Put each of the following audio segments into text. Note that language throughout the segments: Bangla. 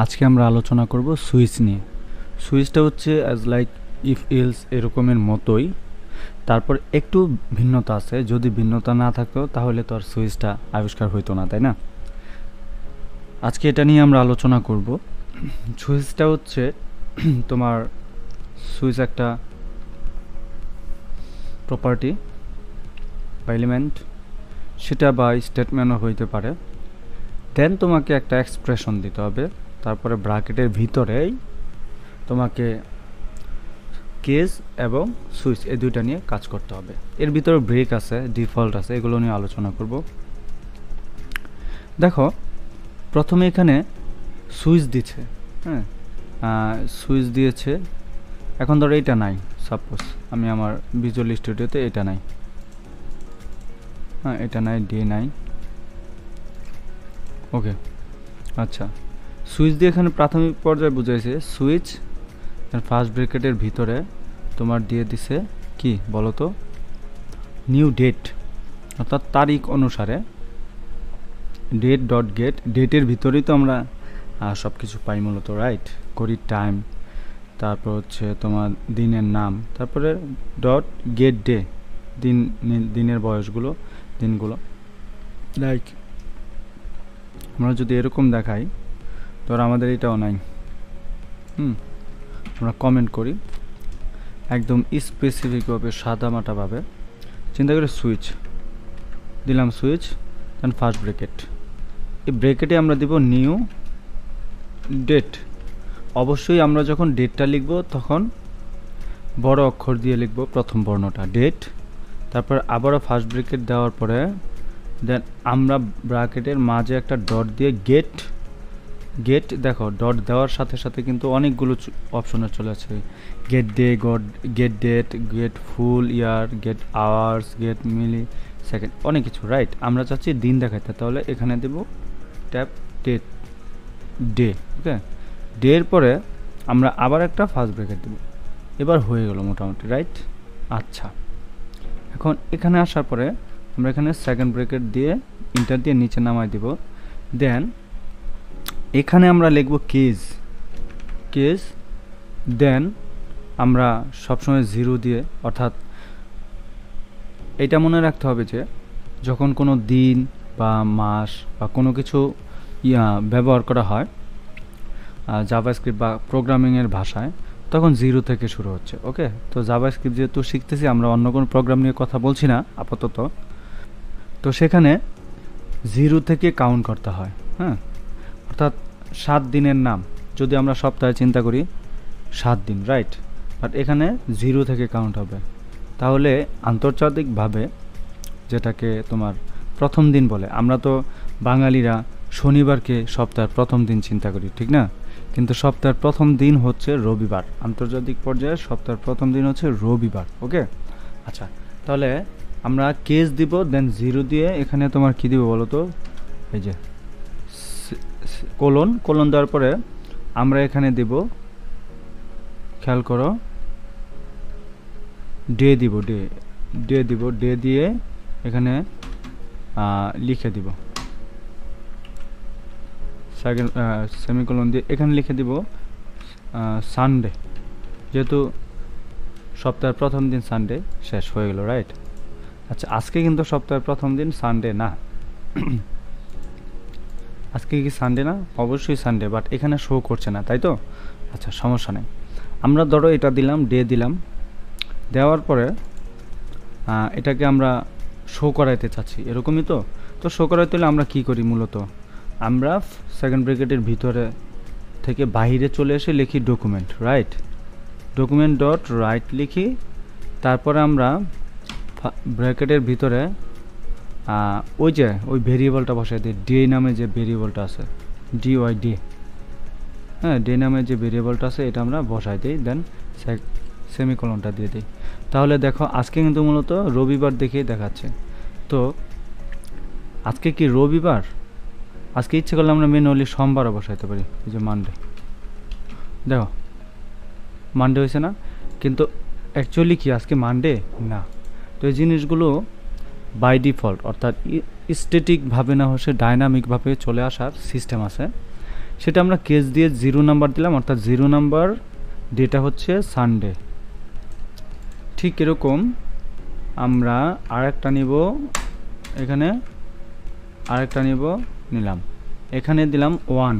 আজকে আমরা আলোচনা করব সুইচ নিয়ে। সুইচটা হচ্ছে অ্যাজ লাইক ইফ এলস এরকমের মতোই, তারপর একটু ভিন্নতা আছে। যদি ভিন্নতা না থাকতো তাহলে তো আর সুইচটা আবিষ্কার হইতো না, তাই না? আজকে এটা নিয়ে আমরা আলোচনা করব। সুইচটা হচ্ছে তোমার সুইচ একটা প্রপার্টি বা এলিমেন্ট, সেটা বা স্টেটমেন্টও হইতে পারে। দেন তোমাকে একটা এক্সপ্রেশন দিতে হবে, তারপরে ব্র্যাকেটের ভিতরেই তোমাকে কেস এবং সুইচ এই দুইটা নিয়ে কাজ করতে হবে। এর ভিতরে ব্রেক আছে, ডিফল্ট আছে, এগুলো নিয়ে আলোচনা করব। দেখো, প্রথমে এখানে সুইচ দিচ্ছে, হ্যাঁ, সুইচ দিয়েছে। এখন ধরো এটা নাই, সাপোজ আমি আমার ভিজুয়াল স্টুডিওতে এটা নাই, হ্যাঁ, এটা নাই, ডে নাই, ওকে। আচ্ছা, সুইচ দিয়ে এখানে প্রাথমিক পর্যায়ে বুঝাইছে সুইচ ফার্স্ট ব্র্যাকেটের ভিতরে তোমার দিয়ে দিছে কি বলো তো, নিউ ডেট, অর্থাৎ তারিখ অনুসারে ডেট ডট গেট, ডেটের ভিতরেই তো আমরা সব কিছু পাই মূলত, রাইট? ঘড়ির টাইম, তারপর হচ্ছে তোমার দিনের নাম, তারপরে ডট গেট ডে, দিনের বয়সগুলো, দিনগুলো। লাইক আমরা যদি এরকম দেখাই, ধর আমাদের এটাও নাই, আমরা কমেন্ট করি একদম স্পেসিফিকভাবে সাদামাটাভাবে, চিন্তা করে সুইচ দিলাম, সুইচ দেন ফার্স্ট ব্র্যাকেট, এই ব্র্যাকেটে আমরা দিব নিউ ডেট। অবশ্যই আমরা যখন ডেটটা লিখব তখন বড় অক্ষর দিয়ে লিখব, প্রথম বর্ণটা ডেট, তারপর আবারও ফার্স্ট ব্র্যাকেট দেওয়ার পরে দেন আমরা ব্র্যাকেটের মাঝে একটা ডট দিয়ে গেট, দেখো ডট দেওয়ার সাথে সাথে কিন্তু অনেকগুলো অপশনে চলে আসে, get day, get date, get full year, get hours, get millisecond, অনেক কিছু, রাইট? আমরা চাচ্ছি দিন দেখাইতে, তাহলে এখানে দেব ট্যাপ ডেট, ডে, ওকে। ডের পরে আমরা আবার একটা ফার্স্ট ব্র্যাকেট দেব, এবার হয়ে গেল মোটামুটি, রাইট? আচ্ছা, এখন এখানে আসার পরে আমরা এখানে সেকেন্ড ব্র্যাকেট দিয়ে ইন্টার দিয়ে নিচে নামাই দিব। দেন এখানে আমরা লিখব কেস, দেন আমরা সবসময় জিরো দিয়ে, অর্থাৎ এটা মনে রাখতে হবে যে যখন কোনো দিন বা মাস বা কোনো কিছু ব্যবহার করা হয় জাভাস্ক্রিপ্ট বা প্রোগ্রামিংয়ের ভাষায়, তখন জিরো থেকে শুরু হচ্ছে, ওকে। তো জাভাস্ক্রিপ্ট যেহেতু শিখতেছি, আমরা অন্য কোনো প্রোগ্রাম নিয়ে কথা বলছি না আপাতত, তো সেখানে জিরো থেকে কাউন্ট করতে হয়, হ্যাঁ। অর্থাৎ 7 দিনের নাম যদি আমরা সপ্তাহে চিন্তা করি 7 দিন, রাইট? বাট এখানে জিরো থেকে কাউন্ট হবে। তাহলে আন্তর্জাতিকভাবে যেটাকে তোমার প্রথম দিন বলে, আমরা তো বাঙালিরা শনিবারকে সপ্তাহের প্রথম দিন চিন্তা করি, ঠিক না? কিন্তু সপ্তাহের প্রথম দিন হচ্ছে রবিবার, আন্তর্জাতিক পর্যায়ে সপ্তাহের প্রথম দিন হচ্ছে রবিবার, ওকে। আচ্ছা, তাহলে আমরা কেস দিব, দেন জিরো দিয়ে এখানে তোমার কি দিব বলো তো, এই যে কোলন দেওয়ার পরে আমরা এখানে দিব, খেয়াল করো, ডে দিব, ডে দিয়ে এখানে লিখে দিব, সেকেন্ড সেমিকোলন দিয়ে এখানে লিখে দিব সানডে, যেহেতু সপ্তাহের প্রথম দিন সানডে, শেষ হয়ে গেল, রাইট? আচ্ছা, আজকে কিন্তু সপ্তাহের প্রথম দিন সানডে না। আজকে কি সানডে না? অবশ্যই সানডে, বাট এখানে শো করছে না, তাই তো? আচ্ছা, সমস্যা নেই। আমরা ধরো এটা দিলাম, ডে দিলাম, দেওয়ার পরে এটাকে আমরা শো করাইতে চাচ্ছি, এরকমই তো। তো শো করাইতে হলে আমরা কি করি মূলত, আমরা সেকেন্ড ব্র্যাকেটের ভিতরে থেকে বাইরে চলে এসে লিখি document, right? Document dot right লিখি, তারপরে আমরা ব্র্যাকেটের ভিতরে ওই ভেরিয়েবলটা বসাই দিই, ডে নামে যে ভেরিয়েবলটা আছে, ডে, হ্যাঁ, ডে নামে যে ভেরিয়েবলটা আছে এটা আমরা বসাই দিই, দেন সেমিকোলনটা দিয়ে দিই। তাহলে দেখো আজকে কিন্তু মূলত রবিবার দেখেই দেখাচ্ছে। তো আজকে কি রবিবার? আজকে ইচ্ছে করলে আমরা ম্যানুয়ালি সোমবারও বসাইতে পারি, এই যে মানডে, দেখো মানডে হয়েছে না? কিন্তু অ্যাকচুয়ালি কি আজকে মানডে না। তো এই জিনিসগুলো বাই ডিফল্ট, অর্থাৎ স্ট্যাটিকভাবে না হচ্ছে ডাইনামিকভাবে চলে আসার সিস্টেম আছে। সেটা আমরা কেস দিয়ে 0 নাম্বার দিলাম, অর্থাৎ 0 নাম্বার ডেটা হচ্ছে সানডে। ঠিক এরকম আমরা আরেকটা নিব, এখানে আরেকটা নিলাম, এখানে দিলাম 1,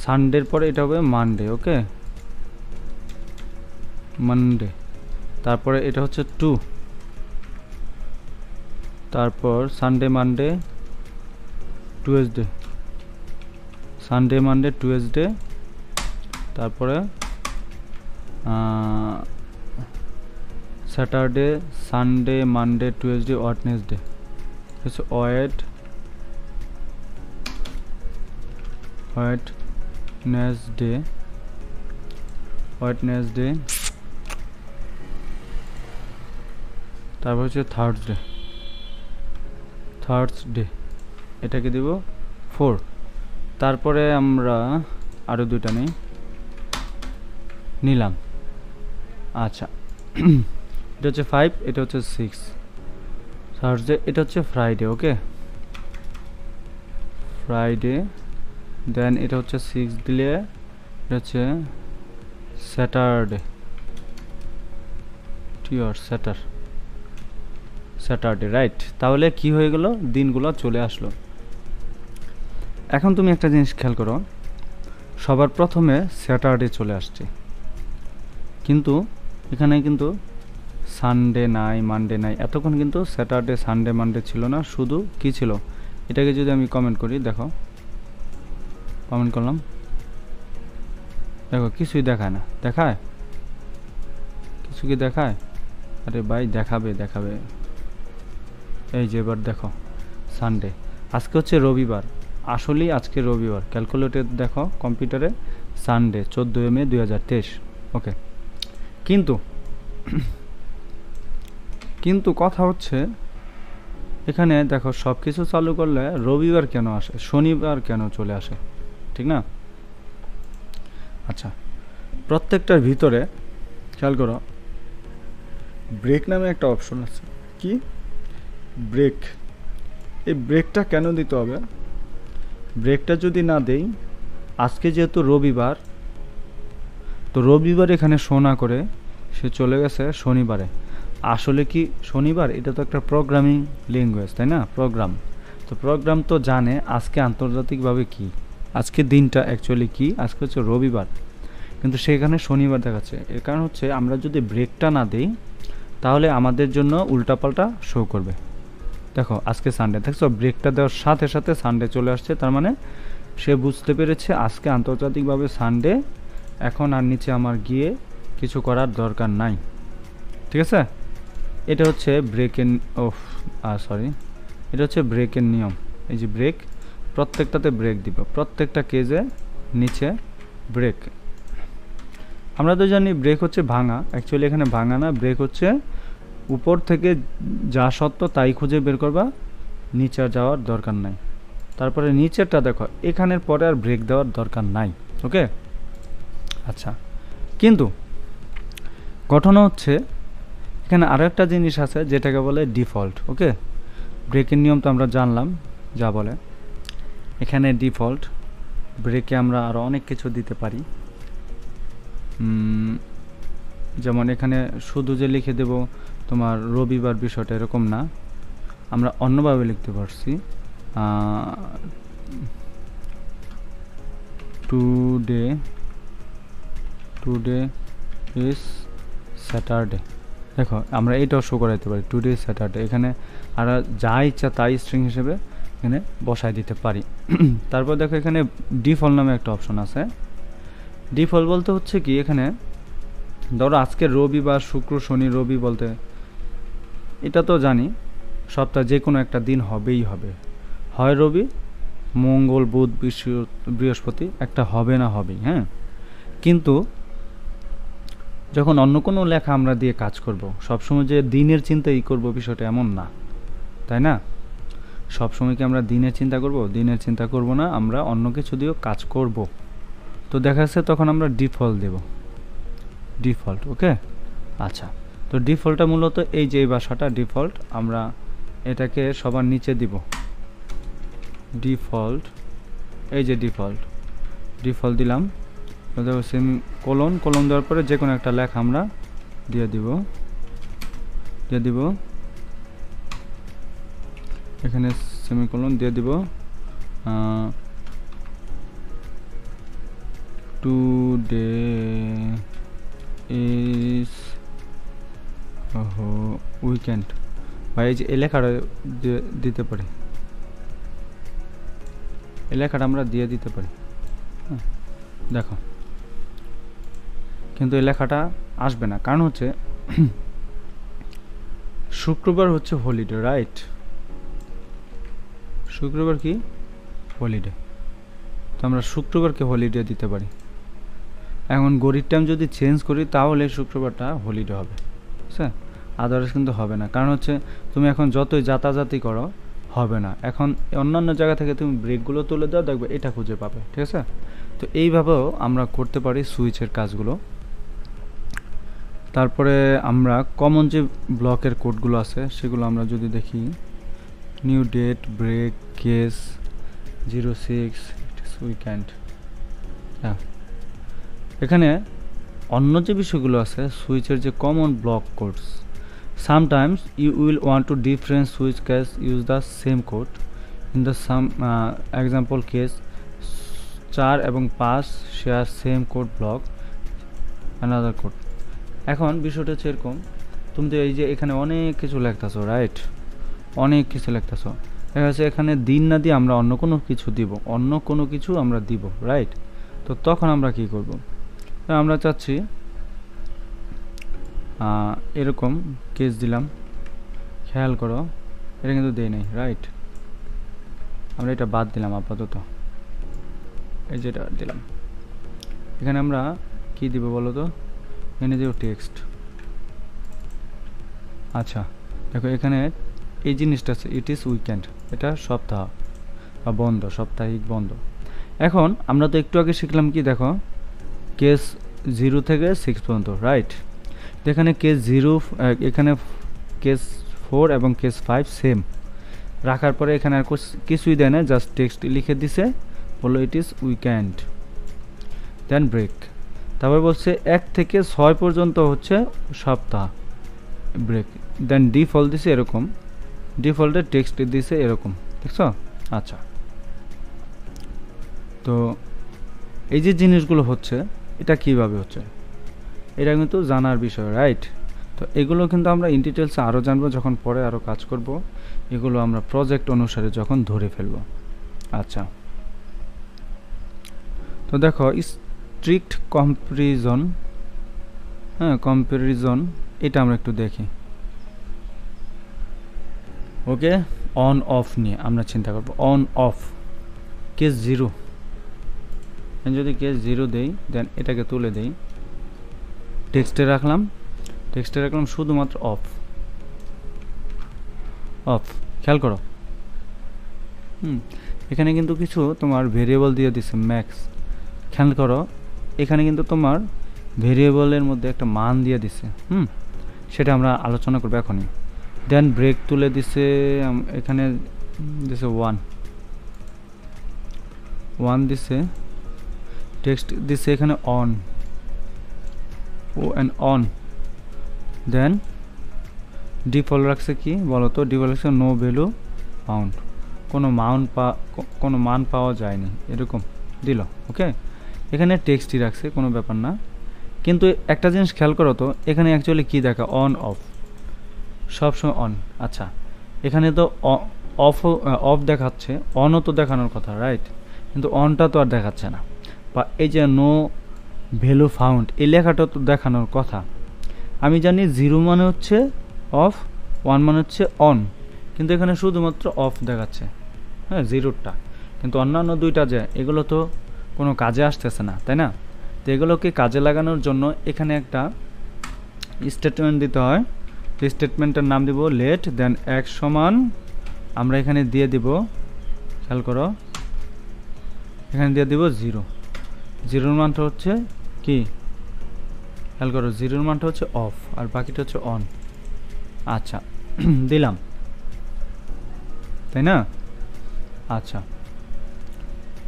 সানডের পরে এটা হবে মানডে। ওকে, মানডে। তারপরে এটা হচ্ছে 2, তারপর Sunday Monday Tuesday, Sunday Monday Tuesday, তারপরে Saturday Sunday Monday Tuesday Wednesday, হচ্ছে ওয়েডনেসডে, তারপর হচ্ছে থার্সডে, এটাকে দিব 4। তারপরে আমরা আরও 2টা নিলাম। আচ্ছা, এটা হচ্ছে 5, এটা হচ্ছে 6, থার্সডে, এটা হচ্ছে ফ্রাইডে। ওকে, ফ্রাইডে, দেন এটা হচ্ছে 6 দিলে এটা হচ্ছে স্যাটারডে, স্যাটারডে, রাইট। তাহলে কি হয়ে গেল, দিনগুলো চলে আসলো। এখন তুমি একটা জিনিস খেয়াল করো, সবার প্রথমে স্যাটারডে চলে আসছে, কিন্তু এখানে কিন্তু সানডে নাই, মানডে নাই। এতক্ষণ কিন্তু স্যাটারডে সানডে মানডে ছিল না, শুধু কি ছিল, এটাকে যদি আমি কমেন্ট করি, দেখো কমেন্ট করলাম, দেখো কিছুই দেখায় না, দেখায় কিছু কি দেখায়? আরে ভাই দেখাবে, এই যে এবার দেখো সানডে, আজকে হচ্ছে রবিবার, আসলেই আজকে রবিবার, ক্যালকুলেটর দেখো কম্পিউটারে সানডে 14 মে 2023। ওকে, কিন্তু কথা হচ্ছে এখানে দেখো সব কিছু চালু করলে রবিবার কেন আসে, শনিবার কেন চলে আসে, ঠিক না? আচ্ছা, প্রত্যেকটার ভিতরে খেয়াল করো, ব্রেক নামে একটা অপশন আছে। কি ব্রেক? এই ব্রেকটা কেন দিতে হবে? ব্রেকটা যদি না দেই, আজকে যেহেতু রবিবার, তো রবিবার এখানে শো না করে সে চলে গেছে শনিবারে। আসলে কি শনিবার? এটা তো একটা প্রোগ্রামিং ল্যাঙ্গুয়েজ, তাই না? প্রোগ্রাম তো প্রোগ্রাম তো জানে আজকে আন্তর্জাতিকভাবে কি, আজকে দিনটা অ্যাকচুয়ালি কি, আজকে হচ্ছে রবিবার, কিন্তু সেখানে শনিবার দেখাচ্ছে। এর কারণ হচ্ছে আমরা যদি ব্রেকটা না দিই তাহলে আমাদের জন্য উল্টাপাল্টা শো করবে। দেখো আজকে সানডে, দেখছো ব্রেকটা দেওয়ার সাথে সাথে সানডে চলে আসছে, তার মানে সে বুঝতে পেরেছে আজকে আন্তর্জাতিকভাবে সানডে, এখন আর নিচে আমার গিয়ে কিছু করার দরকার নাই। ঠিক আছে, এটা হচ্ছে ব্রেকের এটা হচ্ছে ব্রেকের নিয়ম। এই যে ব্রেক, প্রত্যেকটাতে ব্রেক দিব, প্রত্যেকটা কেজে নিচে ব্রেক। আমরা তো জানি ব্রেক হচ্ছে ভাঙা, অ্যাকচুয়ালি এখানে ভাঙা না, ব্রেক হচ্ছে উপর থেকে যা সত্য তাই খুঁজে বের করবা, নিচে যাওয়ার দরকার নাই। তারপরে নিচেরটা দেখো, এখানের পরে আর ব্রেক দেওয়ার দরকার নাই। ওকে, আচ্ছা, কিন্তু ঘটনা হচ্ছে এখানে আরও একটা জিনিস আছে যেটাকে বলে ডিফল্ট। ওকে, ব্রেকের নিয়ম তো আমরা জানলাম যা বলে, এখানে ডিফল্ট ব্রেকে আমরা আরও অনেক কিছু দিতে পারি। যেমন এখানে শুধু যে লিখে দেব তোমার রবিবার, বিষয়টা এরকম না, আমরা অন্যভাবে লিখতে পারছি। Today is Saturday. দেখো আমরা এইটাও শো করাইতে পারি, টুডে ইজ স্যাটারডে। এখানে আর যা ইচ্ছা তাই স্ট্রিং হিসেবে এখানে বসাই দিতে পারি। তারপর দেখো এখানে ডিফল্ট নামে একটা অপশন আছে। ডিফল্ট বলতে হচ্ছে কি, এখানে ধরো আজকে রবিবার, শুক্র, শনি, রবি বলতে এটা তো জানি সপ্তাহ যে কোনো একটা দিন হবেই হবে, হয় রবি, মঙ্গল, বুধ, বৃহস্পতি, একটা হবে না হবেই। হ্যাঁ, কিন্তু যখন অন্য কোনো লেখা আমরা দিয়ে কাজ করব, সবসময় যে দিনের চিন্তাই করব বিষয়টা এমন না, তাই না? সবসময় কি আমরা দিনের চিন্তা করব? দিনের চিন্তা করব না, আমরা অন্য কিছু দিয়েও কাজ করব। তো দেখা যাচ্ছে তখন আমরা ডিফল্ট দেব, ডিফল্ট। ওকে, আচ্ছা, তো ডিফল্টটা মূলত এই যে এই ভাষাটা ডিফল্ট, আমরা এটাকে সবার নিচে দিব ডিফল্ট। এই যে ডিফল্ট, ডিফল্ট দিলাম, দেখো সেমি কোলন, কোলন দেওয়ার পরে যে কোনো একটা লেখা আমরা দিয়ে দিব এখানে সেমিকোলন দিয়ে দিব টুডে ইজ উইকেন্ড, বা এই যে এই লেখাটা দিতে পারি, এই লেখাটা আমরা দিয়ে দিতে পারি। দেখো কিন্তু এই লেখাটা আসবে না, কারণ হচ্ছে শুক্রবার হচ্ছে হলিডে, রাইট? শুক্রবার কি হলিডে, তো আমরা শুক্রবারকে হলিডে দিতে পারি। এখন ঘড়ির টাইম যদি চেঞ্জ করি তাহলে শুক্রবারটা হলিডে হবে, বুঝছে? আদারওয়াইজ কিন্তু হবে না, কারণ হচ্ছে তুমি এখন যতই যাতাযাতি করো হবে না। এখন অন্যান্য জায়গা থেকে তুমি ব্রেকগুলো তুলে দাও, দেখবে এটা খুঁজে পাবে, ঠিক আছে? তো এইভাবেও আমরা করতে পারি সুইচের কাজগুলো। তারপরে আমরা কমন যে ব্লকের কোডগুলো আছে সেগুলো আমরা যদি দেখি, new date, break, case 06 weekend. হ্যাঁ, এখানে অন্য যে বিষয়গুলো আছে সুইচের যে common block codes, sometimes you will want to different switch case use the same code in the some example case 4 এবং 5 share same code block another code. এখন বিষয়টা হচ্ছে এরকম, তুমি তো এই যে এখানে অনেক কিছু লিখতেছো, রাইট? অনেক কিছু লিখতেছো, দেখা যাচ্ছে এখানে দিন না দিয়ে আমরা অন্য কোনো কিছু দিব, অন্য কোনো কিছু আমরা দিব, রাইট? তো তখন আমরা কি করব? আমরা চাচ্ছি এরকম কেস দিলাম, খেয়াল করো এটা কিন্তু দেই নাই, রাইট? আমরা এটা বাদ দিলাম আপাতত, এই যেটা দিলাম। এখানে আমরা কি দিব বলো তো? এখানে দিব টেক্সট। আচ্ছা দেখো এখানে এই জিনিসটা আছে, ইট ইজ উইকেন্ড, এটা সপ্তাহ বা বন্ধ, সাপ্তাহিক বন্ধ। এখন আমরা তো একটু আগে শিখলাম কি, দেখো কেস 0 থেকে 6 পর্যন্ত, রাইট? এখানে কেস 0, এখানে কেস 4 এবং কেস 5 সেম রাখার পরে এখানে আর কিছুই দেয় না, জাস্ট টেক্সট লিখে দিছে, বললো it is weekend, then break. তারপর বলছে 1 থেকে 6 পর্যন্ত হচ্ছে সপ্তাহ, ব্রেক। দেন ডিফল্ট দিছে এরকম, ডিফল্টের টেক্সট দিছে এরকম, দেখছো? আচ্ছা, তো এই যে জিনিসগুলো হচ্ছে এটা কিভাবে হচ্ছে এটা কিন্তু জানার বিষয়, রাইট? তো এগুলো কিন্তু আমরা ইন ডিটেলসে আরও জানবো যখন পরে আরও কাজ করব, এগুলো আমরা প্রজেক্ট অনুসারে যখন ধরে ফেলব। আচ্ছা, তো দেখো স্ট্রিক্ট কম্প্যারিজন, হ্যাঁ কম্প্যারিজন, এটা আমরা একটু দেখি। ওকে, অন অফ নিয়ে আমরা চিন্তা করব। অন অফ কেস 0, যদি কেস 0 দেই, দেন এটাকে তুলে দেই, টেক্সটে রাখলাম শুধুমাত্র অফ, অফ। খেয়াল করো, এখানে কিন্তু কিছু তোমার ভেরিয়েবল দিয়ে দিছে ম্যাক্স, খেয়াল করো এখানে কিন্তু তোমার ভেরিয়েবলের মধ্যে একটা মান দিয়ে দিছে, সেটা আমরা আলোচনা করবো এখনই। দেন ব্রেক তুলে দিছে, এখানে দিছে 1 দিছে, টেক্সট দিছে এখানে অন, ও অ্যান্ড অন। দেন ডিফল্ট রাখছে কি বলো তো? ডিফল্ট রাখছে নো ভ্যালু ফাউন্ড, কোনো মান পাওয়া যায়নি, এরকম দিল। ওকে, এখানে টেক্সটই রাখছে, কোনো ব্যাপার না। কিন্তু একটা জিনিস খেয়াল করো তো, এখানে অ্যাকচুয়ালি কি দেখা, অন অফ, সবসময় অন। আচ্ছা, এখানে তো অফ দেখাচ্ছে, অনও তো দেখানোর কথা, রাইট? কিন্তু অনটা তো আর দেখাচ্ছে না। বা এই যে নো ভ্যালু ফাউন্ড, এই লেখাটা তো দেখানোর কথা। আমি জানি 0 মানে হচ্ছে অফ, 1 মানে হচ্ছে অন, কিন্তু এখানে শুধুমাত্র অফ দেখাচ্ছে, হ্যাঁ 0টা। কিন্তু অন্যান্য দুইটা যে এগুলো তো কোনো কাজে আসতেছে না, তাই না? তো এগুলোকে কাজে লাগানোর জন্য এখানে একটা স্টেটমেন্ট দিতে হয়। তো স্টেটমেন্টের নাম দিব লেট, দেন এক সমান আমরা এখানে দিয়ে দিব, খেয়াল করো এখানে দিয়ে দিব 0, 0 মানটা হচ্ছে কি, খেয়াল করো 0 মানটা হচ্ছে অফ আর বাকিটা হচ্ছে অন। আচ্ছা দিলাম, তাই না? আচ্ছা,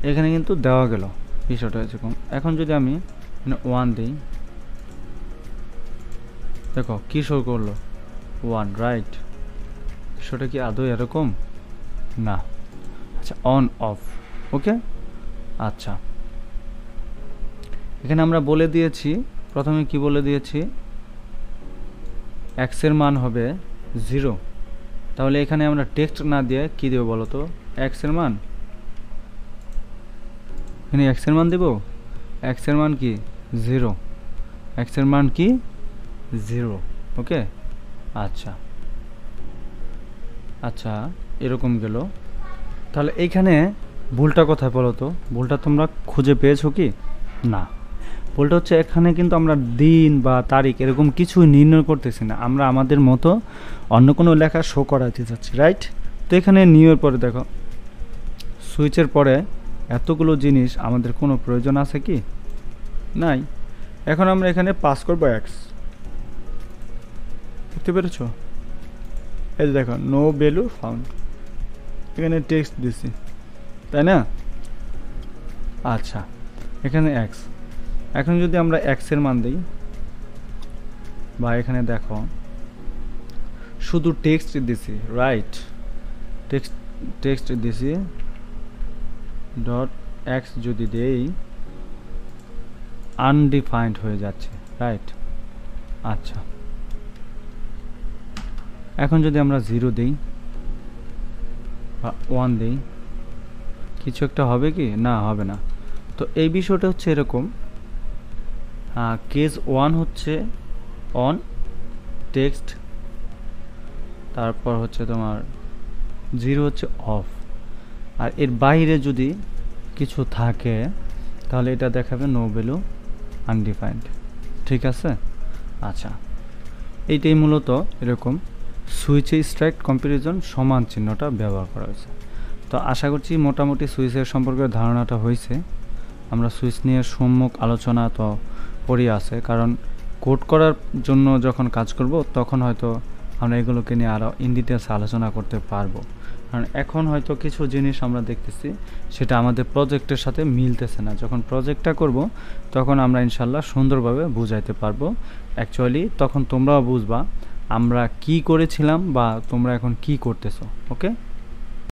এখানে কিন্তু দেওয়া গেল, বিষয়টা এরকম। এখন যদি আমি 1 দিই, দেখো কি শো করলো 1, রাইট? বিষয়টা কি আদৌ এরকম? না। আচ্ছা, অন অফ। ওকে, আচ্ছা এখানে আমরা বলে দিয়েছি, প্রথমে কি বলে দিয়েছি, x এর মান হবে 0। তাহলে এখানে আমরা টেক্সট না দিয়ে কি দেব বলো তো? x এর মান, এখানে x এর মান দেব। x এর মান কি 0, x এর মান কি 0। ওকে, আচ্ছা আচ্ছা এরকম গেল। তাহলে এইখানে ভুলটা কোথায় বলো তো? ভুলটা তোমরা খুঁজে পেয়েছো কি? না, ভুলটা হচ্ছে এখানে কিন্তু আমরা দিন বা তারিখ এরকম কিছু নির্ণয় করতেছি না, আমরা আমাদের মতো অন্য কোনো লেখা শো করাতে চাচ্ছি, রাইট? তো এখানে নিউয়ের পরে দেখো সুইচের পরে এতগুলো জিনিস আমাদের কোনো প্রয়োজন আছে কি? নাই। এখন আমরা এখানে পাস করবো x, দেখতে পেরেছো? এই দেখো নো ভ্যালু ফাউন্ড, এখানে টেক্সট দিছি, তাই না? আচ্ছা, এখানে x। এখন যদি আমরা x এর মান দিই, বা এখানে দেখো শুধু টেক্সট দিছি, রাইট? টেক্সট দিছি ডট x যদি দেই আনডিফাইন্ড হয়ে যাচ্ছে, রাইট? আচ্ছা, এখন যদি আমরা 0 দেই বা 1 দেই, কিছু একটা হবে কি? না, হবে না। তো এই বিষয়টা হচ্ছে এরকম, কেস 1 হচ্ছে অন টেক্সট, তারপর হচ্ছে তোমার 0 হচ্ছে অফ, আর এর বাইরে যদি কিছু থাকে তাহলে এটা দেখাবে নো ভ্যালু আনডিফাইন্ড, ঠিক আছে? আচ্ছা, এইটাই মূলত এরকম সুইচে স্ট্রাইক কম্প্যারিজন সমান চিহ্নটা ব্যবহার করা হয়েছে। তো আশা করছি মোটামুটি সুইচের সম্পর্কে ধারণাটা হয়েছে। আমরা সুইচ নিয়ে সম্মুখ আলোচনা তো পড়ে আছে, কারণ কোড করার জন্য যখন কাজ করব তখন হয়তো আমরা এগুলোকে নিয়ে আরও ইন ডিটেলস আলোচনা করতে পারবো। কারণ এখন হয়তো কিছু জিনিস আমরা দেখতেছি সেটা আমাদের প্রজেক্টের সাথে মিলতেছে না, যখন প্রজেক্টটা করব তখন আমরা ইনশাল্লাহ সুন্দরভাবে বুঝাইতে পারবো। অ্যাকচুয়ালি তখন তোমরাও বুঝবা আমরা কি করেছিলাম বা তোমরা এখন কি করতেছো। ওকে।